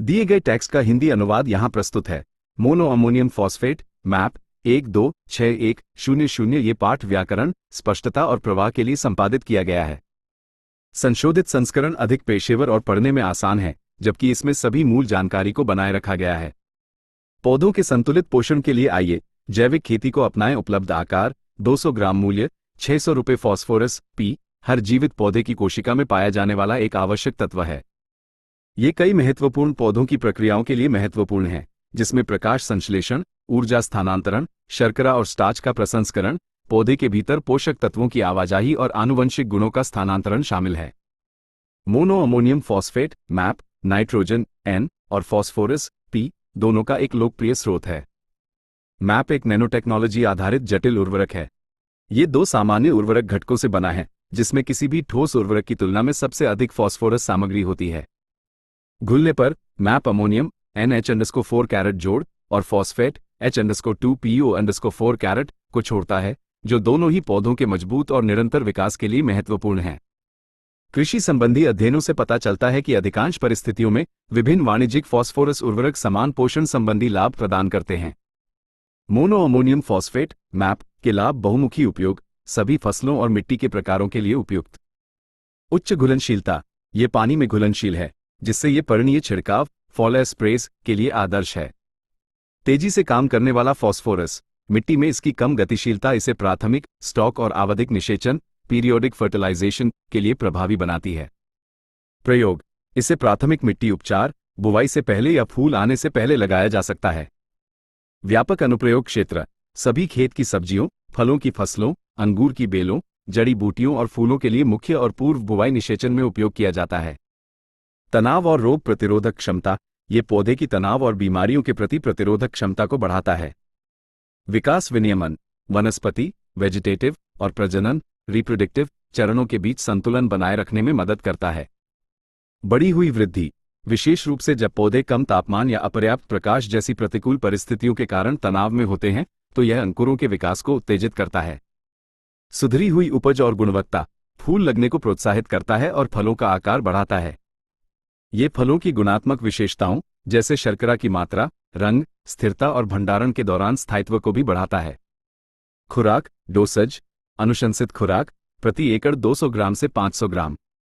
दिए गए टेक्स्ट का हिंदी अनुवाद यहाँ प्रस्तुत है। Mono ammonium phosphate map 126100। ये पाठ व्याकरण, स्पष्टता और प्रवाह के लिए संपादित किया गया है। संशोधित संस्करण अधिक पेशेवर और पढ़ने में आसान है, जबकि इसमें सभी मूल जानकारी को बनाए रखा गया है। पौधों के संतुलित पोषण के लिए आइए जैविक खेती को अपनाएं। उपलब्ध आकार 200 ग्राम। मूल्य 600 रुपये। फॉस्फोरस पी हर जीवित पौधे की कोशिका में पाया जाने वाला एक आवश्यक तत्व है। ये कई महत्वपूर्ण पौधों की प्रक्रियाओं के लिए महत्वपूर्ण है, जिसमें प्रकाश संश्लेषण, ऊर्जा स्थानांतरण, शर्करा और स्टार्च का प्रसंस्करण, पौधे के भीतर पोषक तत्वों की आवाजाही और आनुवंशिक गुणों का स्थानांतरण शामिल है। Mono ammonium phosphate map nitrogen N और फॉस्फोरस P दोनों का एक लोकप्रिय स्रोत है। मैप एक नैनोटेक्नोलॉजी आधारित जटिल उर्वरक है। ये दो सामान्य उर्वरक घटकों से बना है, जिसमें किसी भी ठोस उर्वरक की तुलना में सबसे अधिक फॉस्फोरस सामग्री होती है। घुलने पर मैप अमोनियम NH_4 कैरेट जोड़ और फॉस्फेट H_2PO_4 कैरेट को छोड़ता है, जो दोनों ही पौधों के मजबूत और निरंतर विकास के लिए महत्वपूर्ण हैं। कृषि संबंधी अध्ययनों से पता चलता है कि अधिकांश परिस्थितियों में विभिन्न वाणिज्यिक फॉस्फोरस उर्वरक समान पोषण संबंधी लाभ प्रदान करते हैं। मोनो अमोनियम फॉस्फेट मैप के लाभ: बहुमुखी उपयोग, सभी फसलों और मिट्टी के प्रकारों के लिए उपयुक्त। उच्च घुलनशीलता, ये पानी में घुलनशील है, जिससे ये पर्णीय छिड़काव फॉल स्प्रेज के लिए आदर्श है। तेजी से काम करने वाला फॉस्फोरस, मिट्टी में इसकी कम गतिशीलता इसे प्राथमिक, स्टॉक और आवधिक निषेचन पीरियोडिक फर्टिलाइजेशन के लिए प्रभावी बनाती है। प्रयोग: इसे प्राथमिक मिट्टी उपचार, बुवाई से पहले या फूल आने से पहले लगाया जा सकता है। व्यापक अनुप्रयोग क्षेत्र: सभी खेत की सब्जियों, फलों की फसलों, अंगूर की बेलों, जड़ी बूटियों और फूलों के लिए मुख्य और पूर्व बुवाई निषेचन में उपयोग किया जाता है। तनाव और रोग प्रतिरोधक क्षमता, ये पौधे की तनाव और बीमारियों के प्रति प्रतिरोधक क्षमता को बढ़ाता है। विकास विनियमन, वनस्पति, वेजिटेटिव और प्रजनन रिप्रोडक्टिव चरणों के बीच संतुलन बनाए रखने में मदद करता है। बढ़ी हुई वृद्धि, विशेष रूप से जब पौधे कम तापमान या अपर्याप्त प्रकाश जैसी प्रतिकूल परिस्थितियों के कारण तनाव में होते हैं, तो यह अंकुरों के विकास को उत्तेजित करता है। सुधरी हुई उपज और गुणवत्ता, फूल लगने को प्रोत्साहित करता है और फलों का आकार बढ़ाता है। ये फलों की गुणात्मक विशेषताओं जैसे शर्करा की मात्रा, रंग, स्थिरता और भंडारण के दौरान स्थायित्व को भी बढ़ाता है। खुराक डोसेज, अनुशंसित खुराक प्रति एकड़ 200 ग्राम से 500 ग्राम।